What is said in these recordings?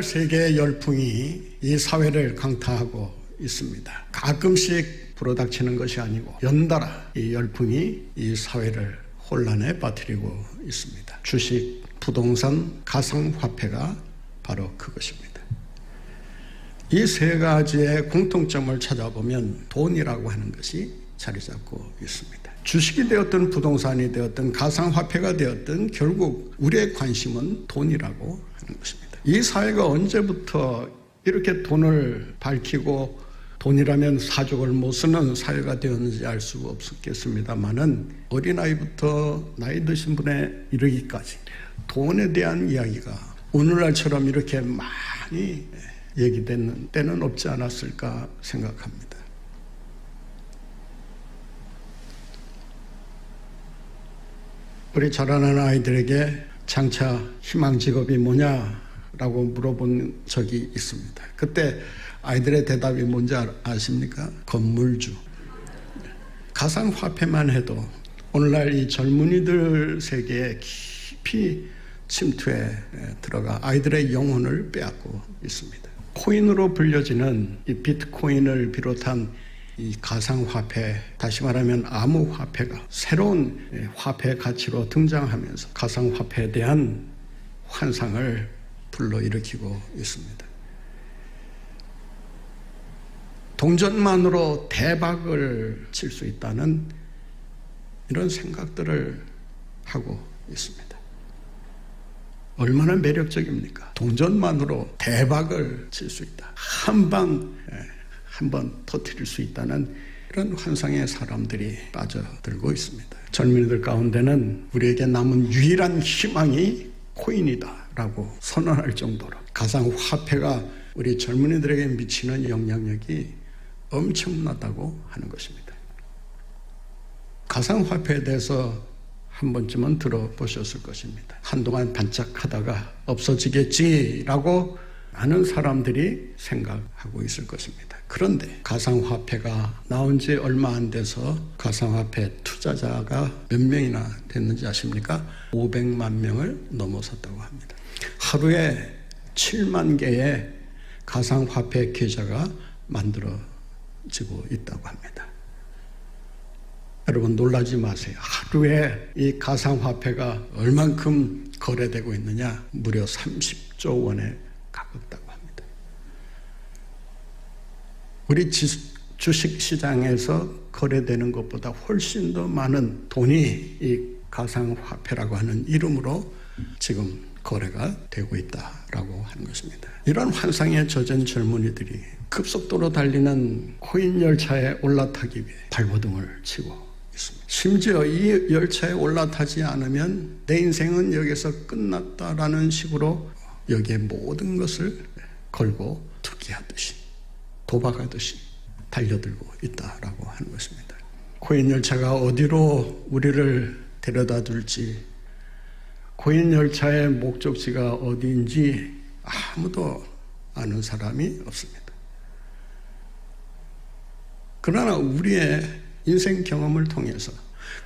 세계의 열풍이 이 사회를 강타하고 있습니다. 가끔씩 불어닥치는 것이 아니고 연달아 이 열풍이 이 사회를 혼란에 빠뜨리고 있습니다. 주식, 부동산, 가상화폐가 바로 그것입니다. 이 세 가지의 공통점을 찾아보면 돈이라고 하는 것이 자리 잡고 있습니다. 주식이 되었든 부동산이 되었든 가상화폐가 되었든 결국 우리의 관심은 돈이라고 하는 것입니다. 이 사회가 언제부터 이렇게 돈을 밝히고 돈이라면 사족을 못 쓰는 사회가 되었는지 알 수가 없었겠습니다만은 어린아이부터 나이 드신 분에 이르기까지 돈에 대한 이야기가 오늘날처럼 이렇게 많이 얘기되는 때는 없지 않았을까 생각합니다. 우리 자라나는 아이들에게 장차 희망 직업이 뭐냐라고 물어본 적이 있습니다. 그때 아이들의 대답이 뭔지 아십니까? 건물주. 가상화폐만 해도 오늘날 이 젊은이들 세계에 깊이 침투해 들어가 아이들의 영혼을 빼앗고 있습니다. 코인으로 불려지는 이 비트코인을 비롯한 이 가상화폐, 다시 말하면 암호화폐가 새로운 화폐 가치로 등장하면서 가상화폐에 대한 환상을 불러일으키고 있습니다. 동전만으로 대박을 칠 수 있다는 이런 생각들을 하고 있습니다. 얼마나 매력적입니까? 동전만으로 대박을 칠 수 있다. 한 번 터뜨릴 수 있다는 이런 환상에 사람들이 빠져들고 있습니다. 젊은이들 가운데는 우리에게 남은 유일한 희망이 코인이다라고 선언할 정도로 가상화폐가 우리 젊은이들에게 미치는 영향력이 엄청나다고 하는 것입니다. 가상화폐에 대해서 한 번쯤은 들어보셨을 것입니다. 한동안 반짝하다가 없어지겠지라고 많은 사람들이 생각하고 있을 것입니다. 그런데 가상화폐가 나온 지 얼마 안 돼서 가상화폐 투자자가 몇 명이나 됐는지 아십니까? 500만 명을 넘어섰다고 합니다. 하루에 7만 개의 가상화폐 계좌가 만들어지고 있다고 합니다. 여러분 놀라지 마세요. 하루에 이 가상화폐가 얼만큼 거래되고 있느냐? 무려 30조 원에 가깝다고 합니다. 우리 주식시장에서 거래되는 것보다 훨씬 더 많은 돈이 이 가상화폐라고 하는 이름으로 지금 거래가 되고 있다라고 하는 것입니다. 이런 환상에 젖은 젊은이들이 급속도로 달리는 코인 열차에 올라타기 위해 발버둥을 치고 있습니다. 심지어 이 열차에 올라타지 않으면 내 인생은 여기서 끝났다라는 식으로 여기에 모든 것을 걸고 투기하듯이 도박하듯이 달려들고 있다라고 하는 것입니다. 코인 열차가 어디로 우리를 데려다 줄지, 코인 열차의 목적지가 어디인지 아무도 아는 사람이 없습니다. 그러나 우리의 인생 경험을 통해서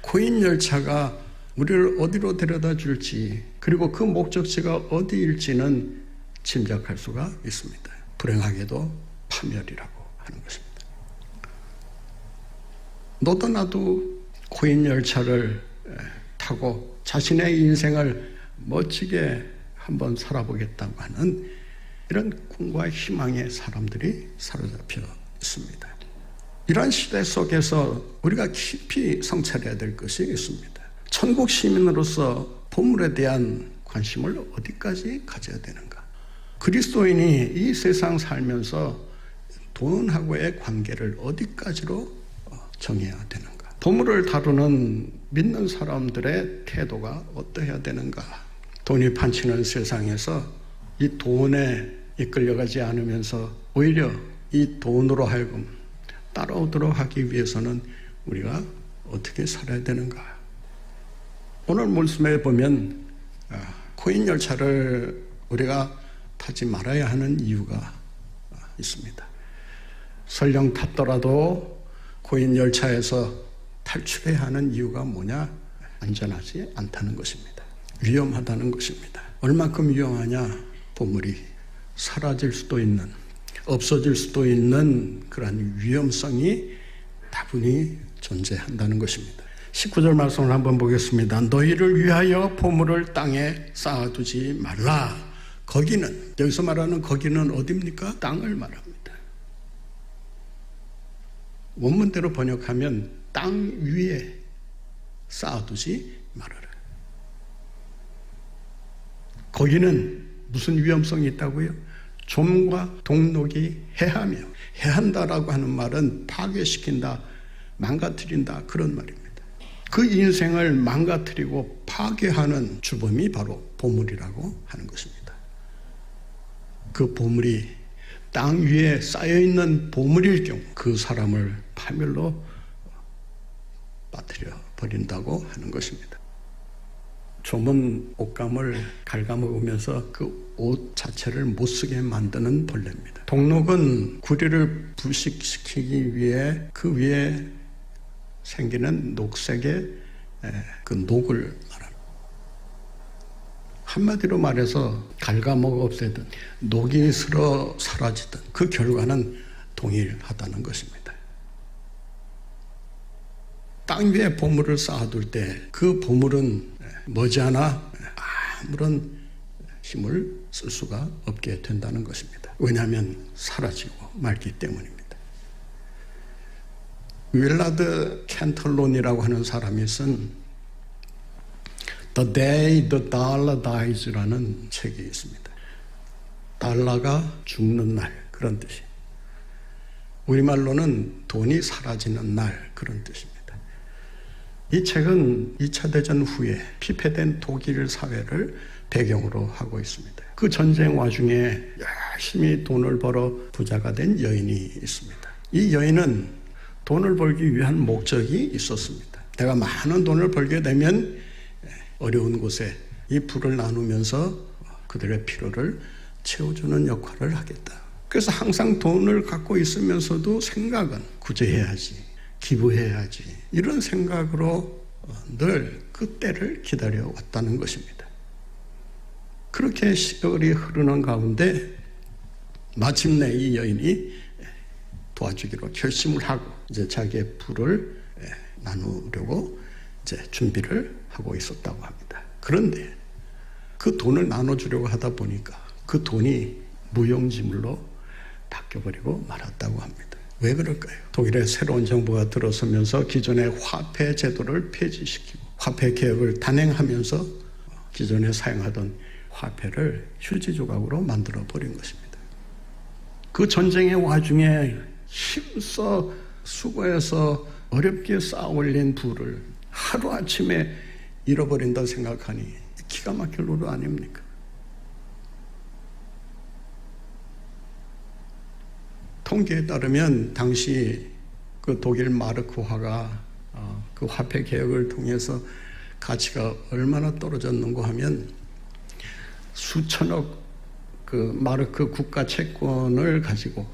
코인 열차가 우리를 어디로 데려다 줄지, 그리고 그 목적지가 어디일지는 짐작할 수가 있습니다. 불행하게도 파멸이라고 하는 것입니다. 너도 나도 코인 열차를 타고 자신의 인생을 멋지게 한번 살아보겠다고 하는 이런 꿈과 희망의 사람들이 사로잡혀 있습니다. 이러한 시대 속에서 우리가 깊이 성찰해야 될 것이 있습니다. 천국 시민으로서 보물에 대한 관심을 어디까지 가져야 되는가? 그리스도인이 이 세상 살면서 돈하고의 관계를 어디까지로 정해야 되는가? 보물을 다루는 믿는 사람들의 태도가 어떠해야 되는가? 돈이 판치는 세상에서 이 돈에 이끌려가지 않으면서 오히려 이 돈으로 하여금 따라오도록 하기 위해서는 우리가 어떻게 살아야 되는가? 오늘 말씀에 보면 코인 열차를 우리가 타지 말아야 하는 이유가 있습니다. 설령 탔더라도 코인 열차에서 탈출해야 하는 이유가 뭐냐? 안전하지 않다는 것입니다. 위험하다는 것입니다. 얼만큼 위험하냐? 보물이 사라질 수도 있는, 없어질 수도 있는 그러한 위험성이 다분히 존재한다는 것입니다. 19절 말씀을 한번 보겠습니다. 너희를 위하여 보물을 땅에 쌓아두지 말라. 거기는, 여기서 말하는 거기는 어디입니까? 땅을 말합니다. 원문대로 번역하면 땅 위에 쌓아두지 말아라. 거기는 무슨 위험성이 있다고요? 좀과 동록이 해하며, 해한다라고 하는 말은 파괴시킨다, 망가뜨린다, 그런 말입니다. 그 인생을 망가뜨리고 파괴하는 주범이 바로 보물이라고 하는 것입니다. 그 보물이 땅 위에 쌓여있는 보물일 경우 그 사람을 파멸로 빠뜨려 버린다고 하는 것입니다. 조문 옷감을 갉아먹으면서 그 옷 자체를 못쓰게 만드는 벌레입니다. 동록은 구리를 부식시키기 위해 그 위에 생기는 녹색의 그 녹을 말합니다. 한마디로 말해서 갉아먹어 없애든 녹이 슬어 사라지든 그 결과는 동일하다는 것입니다. 땅 위에 보물을 쌓아둘 때 그 보물은 머지않아 아무런 힘을 쓸 수가 없게 된다는 것입니다. 왜냐하면 사라지고 말기 때문입니다. 윌라드 캔털론이라고 하는 사람이 쓴 The Day the Dollar Dies라는 책이 있습니다. 달러가 죽는 날, 그런 뜻이에요. 우리말로는 돈이 사라지는 날, 그런 뜻입니다. 이 책은 2차 대전 후에 피폐된 독일 사회를 배경으로 하고 있습니다. 그 전쟁 와중에 열심히 돈을 벌어 부자가 된 여인이 있습니다. 이 여인은 돈을 벌기 위한 목적이 있었습니다. 내가 많은 돈을 벌게 되면 어려운 곳에 이 부를 나누면서 그들의 필요를 채워주는 역할을 하겠다. 그래서 항상 돈을 갖고 있으면서도 생각은 구제해야지, 기부해야지, 이런 생각으로 늘 그 때를 기다려왔다는 것입니다. 그렇게 시절이 흐르는 가운데 마침내 이 여인이 도와주기로 결심을 하고 이제 자기의 부를 나누려고 이제 준비를 하고 있었다고 합니다. 그런데 그 돈을 나눠주려고 하다 보니까 그 돈이 무용지물로 바뀌어버리고 말았다고 합니다. 왜 그럴까요? 독일의 새로운 정부가 들어서면서 기존의 화폐 제도를 폐지시키고 화폐 개혁을 단행하면서 기존에 사용하던 화폐를 휴지 조각으로 만들어 버린 것입니다. 그 전쟁의 와중에 힘써 수고해서 어렵게 쌓아 올린 부를 하루아침에 잃어버린다 생각하니 기가 막힐 노릇 아닙니까? 통계에 따르면 당시 그 독일 마르크화가 그 화폐 개혁을 통해서 가치가 얼마나 떨어졌는가 하면 수천억 그 마르크 국가 채권을 가지고,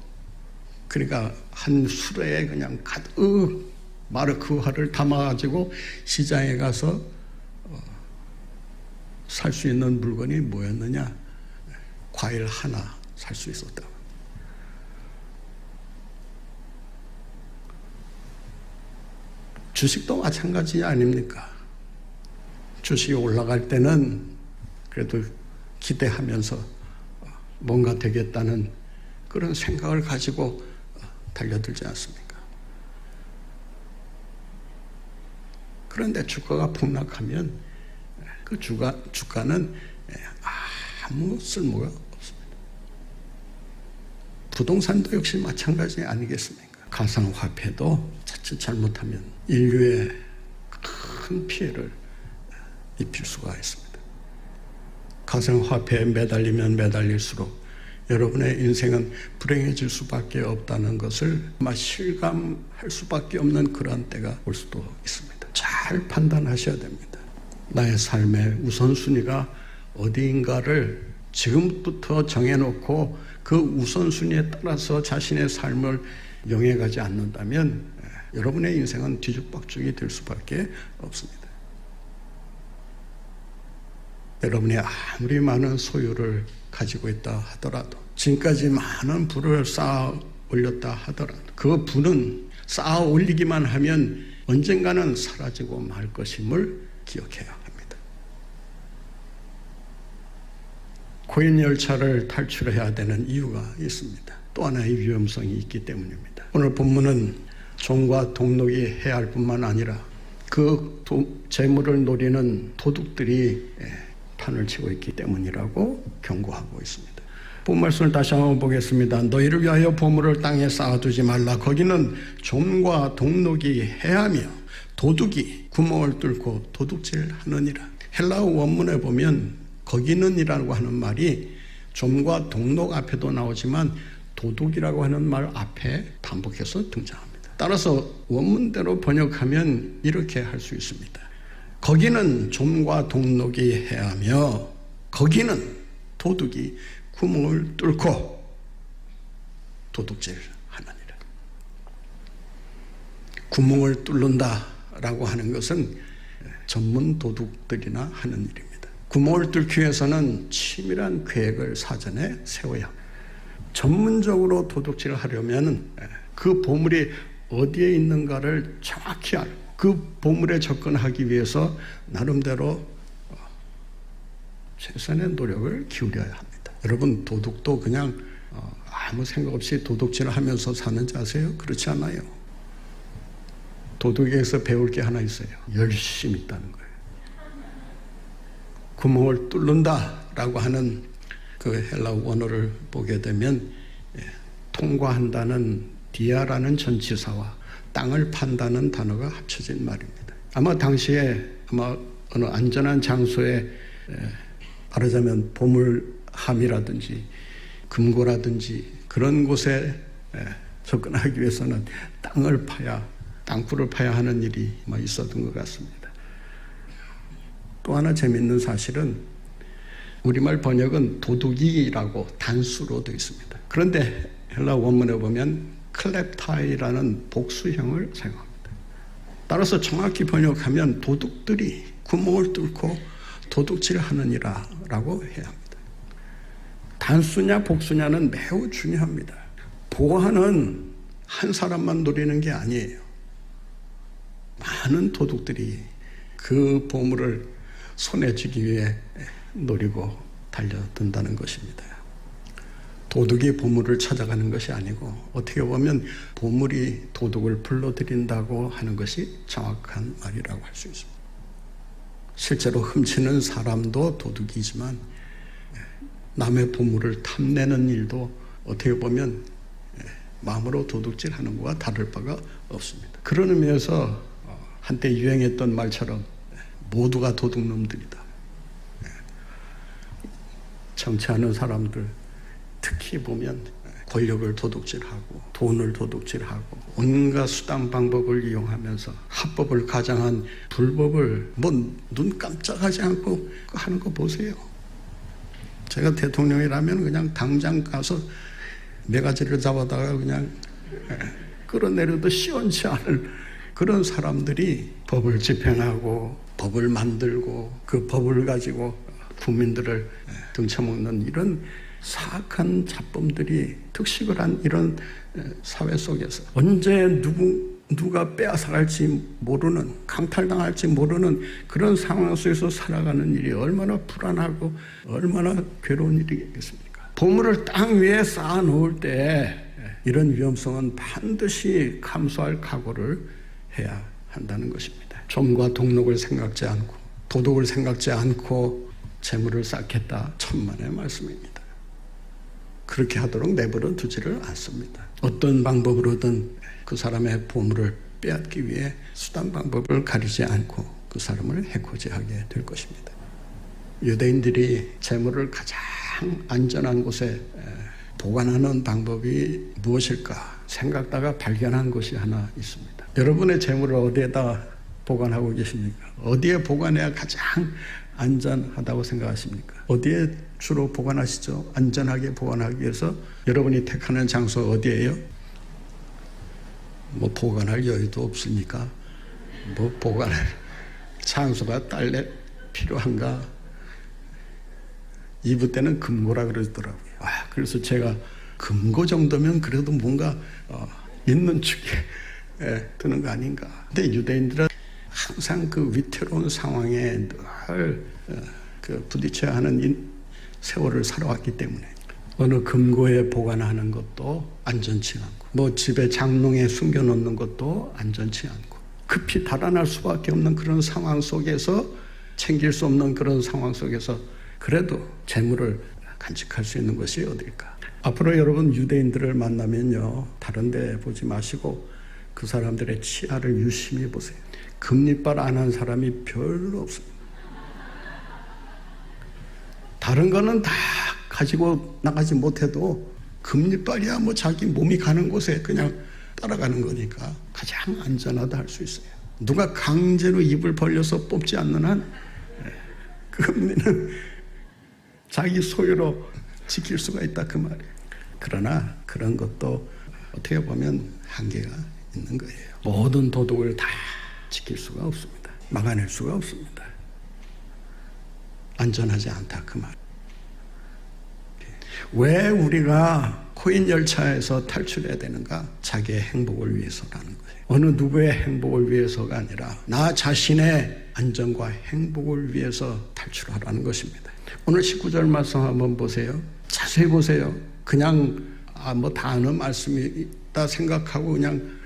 그러니까 한 수레에 그냥 가득 마르크화를 담아가지고 시장에 가서 살 수 있는 물건이 뭐였느냐? 과일 하나 살 수 있었다. 주식도 마찬가지 아닙니까? 주식이 올라갈 때는 그래도 기대하면서 뭔가 되겠다는 그런 생각을 가지고 달려들지 않습니까? 그런데 주가가 폭락하면 그 주가는 아무 쓸모가 없습니다. 부동산도 역시 마찬가지 아니겠습니까? 가상화폐도 자칫 잘못하면 인류에 큰 피해를 입힐 수가 있습니다. 가상화폐에 매달리면 매달릴수록 여러분의 인생은 불행해질 수밖에 없다는 것을 아마 실감할 수밖에 없는 그러한 때가 올 수도 있습니다. 잘 판단하셔야 됩니다. 나의 삶의 우선순위가 어디인가를 지금부터 정해놓고 그 우선순위에 따라서 자신의 삶을 영해가지 않는다면 여러분의 인생은 뒤죽박죽이 될 수밖에 없습니다. 여러분이 아무리 많은 소유를 가지고 있다 하더라도 지금까지 많은 부를 쌓아 올렸다 하더라도 그 부는 쌓아 올리기만 하면 언젠가는 사라지고 말 것임을 기억해야 합니다. 코인 열차를 탈출해야 되는 이유가 있습니다. 또 하나의 위험성이 있기 때문입니다. 오늘 본문은 종과 동록이 해야 할 뿐만 아니라 그 재물을 노리는 도둑들이 판을 치고 있기 때문이라고 경고하고 있습니다. 본 말씀을 다시 한번 보겠습니다. 너희를 위하여 보물을 땅에 쌓아두지 말라. 거기는 종과 동록이 해하며 도둑이 구멍을 뚫고 도둑질하느니라. 헬라어 원문에 보면 거기는이라고 하는 말이 종과 동록 앞에도 나오지만 도둑이라고 하는 말 앞에 반복해서 등장합니다. 따라서 원문대로 번역하면 이렇게 할 수 있습니다. 거기는 종과 동록이 해하며 거기는 도둑이 구멍을 뚫고 도둑질하느니라. 구멍을 뚫는다라고 하는 것은 전문 도둑들이나 하는 일입니다. 구멍을 뚫기 위해서는 치밀한 계획을 사전에 세워야 합니다. 전문적으로 도둑질을 하려면 그 보물이 어디에 있는가를 정확히 알고 그 보물에 접근하기 위해서 나름대로 최선의 노력을 기울여야 합니다. 여러분, 도둑도 그냥 아무 생각 없이 도둑질을 하면서 사는지 아세요? 그렇지 않아요. 도둑에게서 배울 게 하나 있어요. 열심히 있다는 거예요. 구멍을 뚫는다라고 하는 그 헬라 원어를 보게 되면 통과한다는 디아라는 전치사와 땅을 판다는 단어가 합쳐진 말입니다. 아마 당시에 어느 안전한 장소에 말하자면 보물함이라든지 금고라든지 그런 곳에 접근하기 위해서는 땅굴을 파야 하는 일이 있었던 것 같습니다. 또 하나 재미있는 사실은 우리말 번역은 도둑이라고 단수로 되어 있습니다. 그런데 헬라 원문에 보면 클렙타이라는 복수형을 사용합니다. 따라서 정확히 번역하면 도둑들이 구멍을 뚫고 도둑질하느니라 라고 해야 합니다. 단수냐 복수냐는 매우 중요합니다. 보안은 한 사람만 노리는 게 아니에요. 많은 도둑들이 그 보물을 손에 쥐기 위해 노리고 달려든다는 것입니다. 도둑이 보물을 찾아가는 것이 아니고 어떻게 보면 보물이 도둑을 불러들인다고 하는 것이 정확한 말이라고 할 수 있습니다. 실제로 훔치는 사람도 도둑이지만 남의 보물을 탐내는 일도 어떻게 보면 마음으로 도둑질하는 것과 다를 바가 없습니다. 그런 의미에서 한때 유행했던 말처럼 모두가 도둑놈들이다. 정치하는 사람들 특히 보면 권력을 도둑질하고 돈을 도둑질하고 온갖 수단 방법을 이용하면서 합법을 가장한 불법을 눈 깜짝하지 않고 하는 거 보세요. 제가 대통령이라면 그냥 당장 가서 매가지를 잡아다가 그냥 끌어내려도 시원치 않을 그런 사람들이 법을 집행하고 법을 만들고 그 법을 가지고 국민들을 등쳐먹는 이런 사악한 잡범들이 특식을 한 이런 사회 속에서 언제 누가 빼앗아갈지 모르는, 강탈당할지 모르는 그런 상황 속에서 살아가는 일이 얼마나 불안하고 얼마나 괴로운 일이겠습니까? 보물을 땅 위에 쌓아 놓을 때 이런 위험성은 반드시 감수할 각오를 해야 한다는 것입니다. 종과 동록을 생각지 않고 도둑을 생각지 않고 재물을 쌓겠다, 천만의 말씀입니다. 그렇게 하도록 내버려 두지를 않습니다. 어떤 방법으로든 그 사람의 보물을 빼앗기 위해 수단 방법을 가리지 않고 그 사람을 해코지하게 될 것입니다. 유대인들이 재물을 가장 안전한 곳에 보관하는 방법이 무엇일까 생각다가 발견한 것이 하나 있습니다. 여러분의 재물을 어디에다 보관하고 계십니까? 어디에 보관해야 가장 안전하다고 생각하십니까? 어디에 주로 보관하시죠? 안전하게 보관하기 위해서 여러분이 택하는 장소 어디예요? 보관할 여유도 없으니까 보관할 장소가 딸래 필요한가? 이부 때는 금고라 그러더라고요. 그래서 제가 금고 정도면 그래도 뭔가 있는 축에 드는 거 아닌가. 근데 유대인들은 항상 그 위태로운 상황에 늘 부딪혀야 하는 세월을 살아왔기 때문에 어느 금고에 보관하는 것도 안전치 않고 뭐 집에 장롱에 숨겨놓는 것도 안전치 않고 급히 달아날 수밖에 없는 그런 상황 속에서 챙길 수 없는 그런 상황 속에서 그래도 재물을 간직할 수 있는 것이 어딜까. 앞으로 여러분 유대인들을 만나면요, 다른 데 보지 마시고 그 사람들의 치아를 유심히 보세요. 금리빨 안 한 사람이 별로 없습니다. 다른 거는 다 가지고 나가지 못해도 금리빨이야 뭐 자기 몸이 가는 곳에 그냥 따라가는 거니까 가장 안전하다 할 수 있어요. 누가 강제로 입을 벌려서 뽑지 않는 한 금리는 자기 소유로 지킬 수가 있다 그 말이에요. 그러나 그런 것도 어떻게 보면 한계가 있는 거예요. 모든 도덕을 다 지킬 수가 없습니다. 막아낼 수가 없습니다. 안전하지 않다 그 말. 왜 우리가 코인 열차에서 탈출해야 되는가? 자기의 행복을 위해서라는 거예요. 어느 누구의 행복을 위해서가 아니라 나 자신의 안전과 행복을 위해서 탈출하라는 것입니다. 오늘 19절 말씀 한번 보세요. 자세히 보세요. 그냥 뭐 다 아는 말씀이다 생각하고 그냥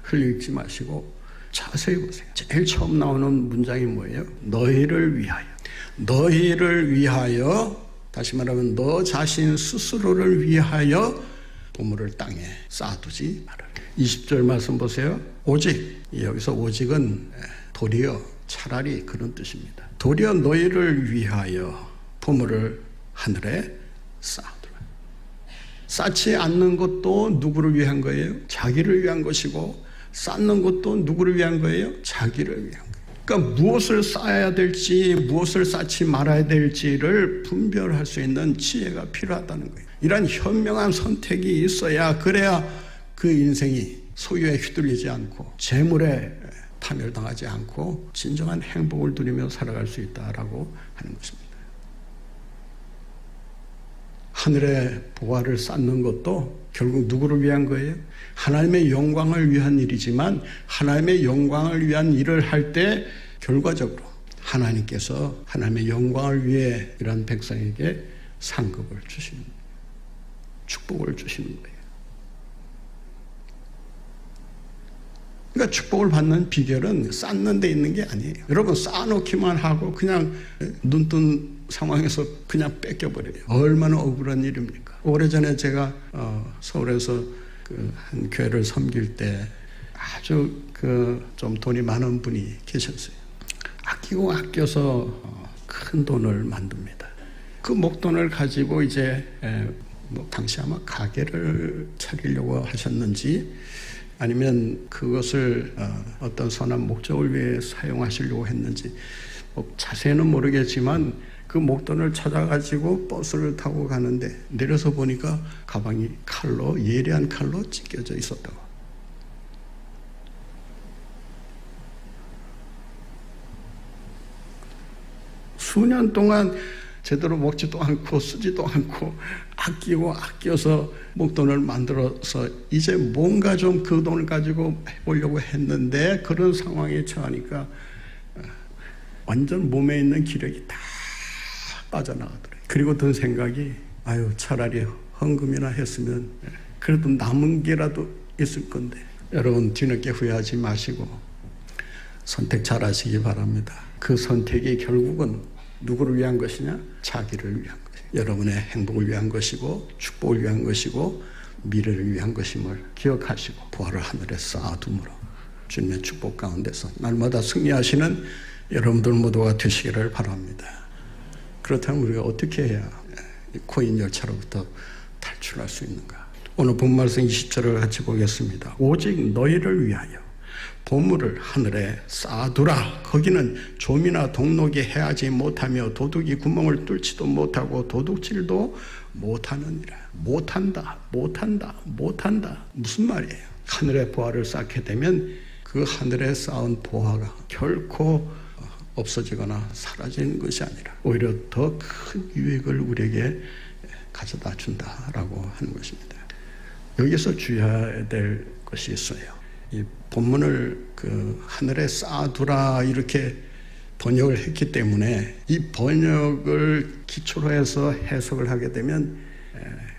흘리지 마시고 자세히 보세요. 제일 처음 나오는 문장이 뭐예요? 너희를 위하여. 너희를 위하여, 다시 말하면 너 자신 스스로를 위하여 보물을 땅에 쌓아두지 말아라. 20절 말씀 보세요. 오직, 여기서 오직은 도리어, 차라리 그런 뜻입니다. 도리어 너희를 위하여 보물을 하늘에 쌓아두라. 쌓지 않는 것도 누구를 위한 거예요? 자기를 위한 것이고, 쌓는 것도 누구를 위한 거예요? 자기를 위한 거예요. 그러니까 무엇을 쌓아야 될지 무엇을 쌓지 말아야 될지를 분별할 수 있는 지혜가 필요하다는 거예요. 이런 현명한 선택이 있어야, 그래야 그 인생이 소유에 휘둘리지 않고 재물에 파멸당하지 않고 진정한 행복을 누리며 살아갈 수 있다라고 하는 것입니다. 하늘의 보화를 쌓는 것도 결국 누구를 위한 거예요? 하나님의 영광을 위한 일이지만 하나님의 영광을 위한 일을 할 때 결과적으로 하나님께서 하나님의 영광을 위해 이런 백성에게 상급을 주시는, 축복을 주시는 거예요. 그러니까 축복을 받는 비결은 쌓는 데 있는 게 아니에요. 여러분 쌓아놓기만 하고 그냥 눈뜬 상황에서 그냥 뺏겨버려요. 얼마나 억울한 일입니까? 오래전에 제가 서울에서 한 교회를 섬길 때 아주 좀 돈이 많은 분이 계셨어요. 아끼고 아껴서 큰 돈을 만듭니다. 그 목돈을 가지고 이제 뭐 당시 아마 가게를 차리려고 하셨는지 아니면 그것을 어떤 선한 목적을 위해 사용하시려고 했는지 뭐 자세히는 모르겠지만 그 목돈을 찾아가지고 버스를 타고 가는데 내려서 보니까 가방이 칼로, 예리한 칼로 찢겨져 있었다고. 수년 동안 제대로 먹지도 않고 쓰지도 않고 아끼고 아껴서 목돈을 만들어서 이제 뭔가 좀 그 돈을 가지고 해보려고 했는데 그런 상황에 처하니까 완전 몸에 있는 기력이 다 빠져나가더래요. 그리고 든 생각이 아유 차라리 헌금이나 했으면 그래도 남은 게라도 있을 건데. 여러분 뒤늦게 후회하지 마시고 선택 잘 하시기 바랍니다. 그 선택이 결국은 누구를 위한 것이냐? 자기를 위한 것이에요. 여러분의 행복을 위한 것이고 축복을 위한 것이고 미래를 위한 것임을 기억하시고 보화를 하늘에 쌓아둠으로 주님의 축복 가운데서 날마다 승리하시는 여러분들 모두가 되시기를 바랍니다. 그렇다면 우리가 어떻게 해야 코인 열차로부터 탈출할 수 있는가? 오늘 본 말씀 20절을 같이 보겠습니다. 오직 너희를 위하여 보물을 하늘에 쌓아두라. 거기는 좀이나 동록이 해하지 못하며 도둑이 구멍을 뚫지도 못하고 도둑질도 못하느니라. 못한다. 무슨 말이에요? 하늘의 보화를 쌓게 되면 그 하늘에 쌓은 보화가 결코 없어지거나 사라지는 것이 아니라 오히려 더 큰 유익을 우리에게 가져다 준다라고 하는 것입니다. 여기서 주의해야 될 것이 있어요. 이 본문을 하늘에 쌓아두라 이렇게 번역을 했기 때문에 이 번역을 기초로 해서 해석을 하게 되면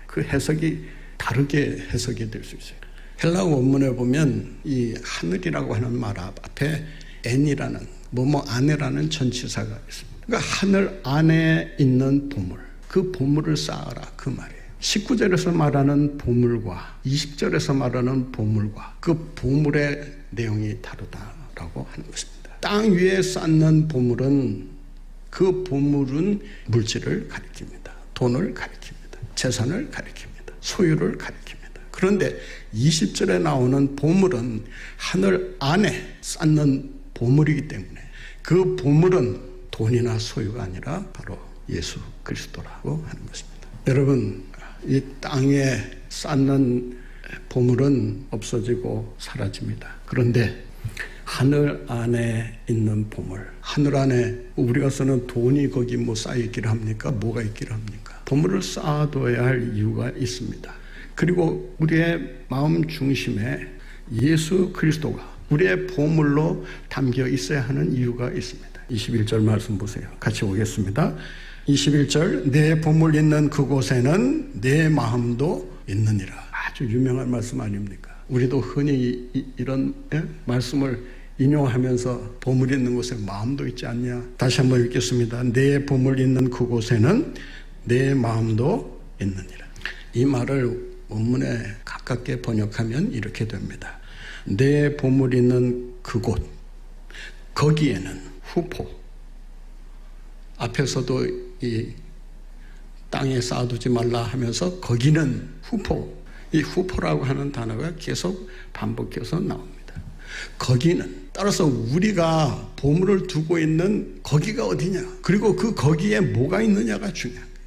그 해석이 다르게 해석이 될 수 있어요. 헬라어 원문에 보면 이 하늘이라고 하는 말 앞에 N이라는 뭐뭐 안에라는 전치사가 있습니다. 그러니까 하늘 안에 있는 보물, 그 보물을 쌓아라 그 말이에요. 19절에서 말하는 보물과 20절에서 말하는 보물과 그 보물의 내용이 다르다라고 하는 것입니다. 땅 위에 쌓는 보물은 그 보물은 물질을 가리킵니다. 돈을 가리킵니다. 재산을 가리킵니다. 소유를 가리킵니다. 그런데 20절에 나오는 보물은 하늘 안에 쌓는 보물이기 때문에 그 보물은 돈이나 소유가 아니라 바로 예수 그리스도라고 하는 것입니다. 여러분, 이 땅에 쌓는 보물은 없어지고 사라집니다. 그런데 하늘 안에 있는 보물, 하늘 안에 우리가 쓰는 돈이 거기 뭐 쌓여있기를 합니까? 뭐가 있기를 합니까? 보물을 쌓아둬야 할 이유가 있습니다. 그리고 우리의 마음 중심에 예수 그리스도가 우리의 보물로 담겨 있어야 하는 이유가 있습니다. 21절 말씀 보세요. 같이 보겠습니다. 21절, 내 보물 있는 그곳에는 내 마음도 있느니라. 아주 유명한 말씀 아닙니까? 우리도 흔히 이런 말씀을 인용하면서 보물 있는 곳에 마음도 있지 않냐. 다시 한번 읽겠습니다. 내 보물 있는 그곳에는 내 마음도 있느니라. 이 말을 원문에 가깝게 번역하면 이렇게 됩니다. 내 보물 있는 그곳, 거기에는 후포, 앞에서도 이 땅에 쌓아두지 말라 하면서 거기는 후포, 이 후포라고 하는 단어가 계속 반복해서 나옵니다. 거기는, 따라서 우리가 보물을 두고 있는 거기가 어디냐, 그리고 그 거기에 뭐가 있느냐가 중요한 거예요.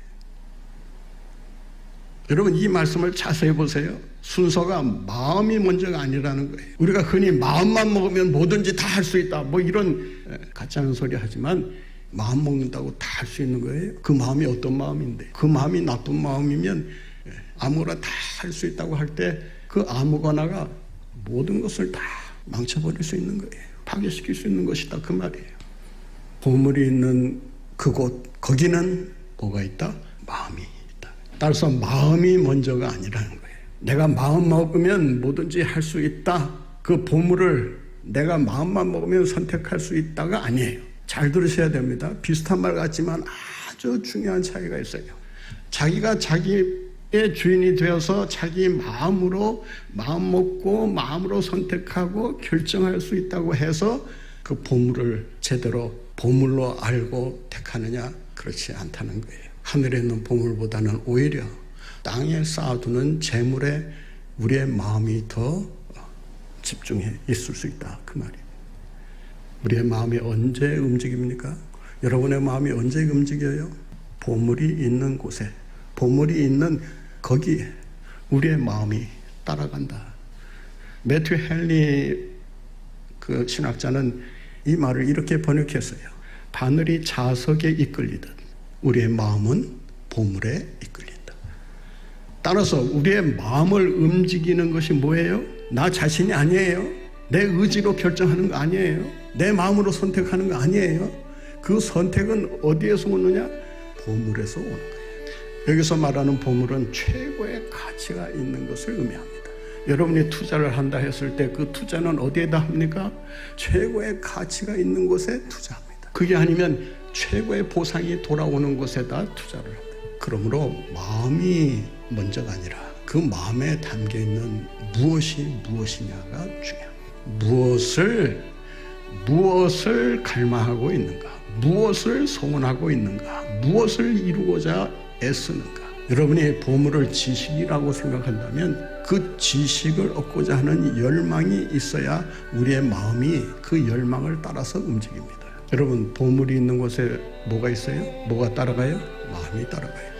여러분, 이 말씀을 자세히 보세요. 순서가 마음이 먼저가 아니라는 거예요. 우리가 흔히 마음만 먹으면 뭐든지 다 할 수 있다, 뭐 이런 가짜는 소리 하지만 마음 먹는다고 다 할 수 있는 거예요? 그 마음이 어떤 마음인데, 그 마음이 나쁜 마음이면 아무거나 다 할 수 있다고 할 때 그 아무거나가 모든 것을 다 망쳐버릴 수 있는 거예요. 파괴시킬 수 있는 것이다 그 말이에요. 보물이 있는 그곳, 거기는 뭐가 있다? 마음이 있다. 따라서 마음이 먼저가 아니라는 거예요. 내가 마음 먹으면 뭐든지 할 수 있다, 그 보물을 내가 마음만 먹으면 선택할 수 있다가 아니에요. 잘 들으셔야 됩니다. 비슷한 말 같지만 아주 중요한 차이가 있어요. 자기가 자기의 주인이 되어서 자기 마음으로 마음 먹고 마음으로 선택하고 결정할 수 있다고 해서 그 보물을 제대로 보물로 알고 택하느냐? 그렇지 않다는 거예요. 하늘에 있는 보물보다는 오히려 땅에 쌓아두는 재물에 우리의 마음이 더 집중해 있을 수 있다 그 말이에요. 우리의 마음이 언제 움직입니까? 여러분의 마음이 언제 움직여요? 보물이 있는 곳에, 보물이 있는 거기에 우리의 마음이 따라간다. 매튜 헨리 그 신학자는 이 말을 이렇게 번역했어요. 바늘이 자석에 이끌리듯 우리의 마음은 보물에 이끌린다. 따라서 우리의 마음을 움직이는 것이 뭐예요? 나 자신이 아니에요. 내 의지로 결정하는 거 아니에요. 내 마음으로 선택하는 거 아니에요. 그 선택은 어디에서 오느냐? 보물에서 오는 거예요. 여기서 말하는 보물은 최고의 가치가 있는 것을 의미합니다. 여러분이 투자를 한다 했을 때 그 투자는 어디에다 합니까? 최고의 가치가 있는 곳에 투자합니다. 그게 아니면 최고의 보상이 돌아오는 곳에다 투자를 합니다. 그러므로 마음이 먼저가 아니라 그 마음에 담겨있는 무엇이 무엇이냐가 중요합니다. 무엇을 갈망하고 있는가, 무엇을 소원하고 있는가, 무엇을 이루고자 애쓰는가. 여러분이 보물을 지식이라고 생각한다면 그 지식을 얻고자 하는 열망이 있어야 우리의 마음이 그 열망을 따라서 움직입니다. 여러분, 보물이 있는 곳에 뭐가 있어요? 뭐가 따라가요? 마음이 따라가요.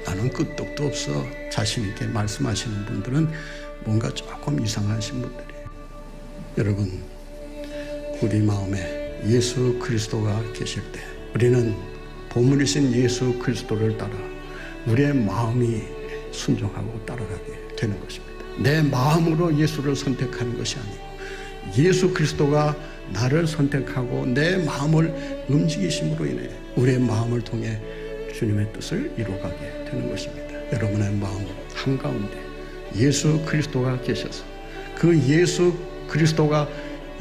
나는 끄떡도 없어 자신 있게 말씀하시는 분들은 뭔가 조금 이상하신 분들이에요. 여러분, 우리 마음에 예수 그리스도가 계실 때 우리는 보물이신 예수 그리스도를 따라 우리의 마음이 순종하고 따라가게 되는 것입니다. 내 마음으로 예수를 선택하는 것이 아니고 예수 그리스도가 나를 선택하고 내 마음을 움직이심으로 인해 우리의 마음을 통해 주님의 뜻을 이루어가게 되는 것입니다. 여러분의 마음 한가운데 예수 그리스도가 계셔서 그 예수 그리스도가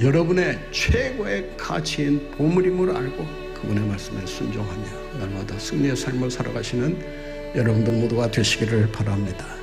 여러분의 최고의 가치인 보물임을 알고 그분의 말씀에 순종하며 날마다 승리의 삶을 살아가시는 여러분들 모두가 되시기를 바랍니다.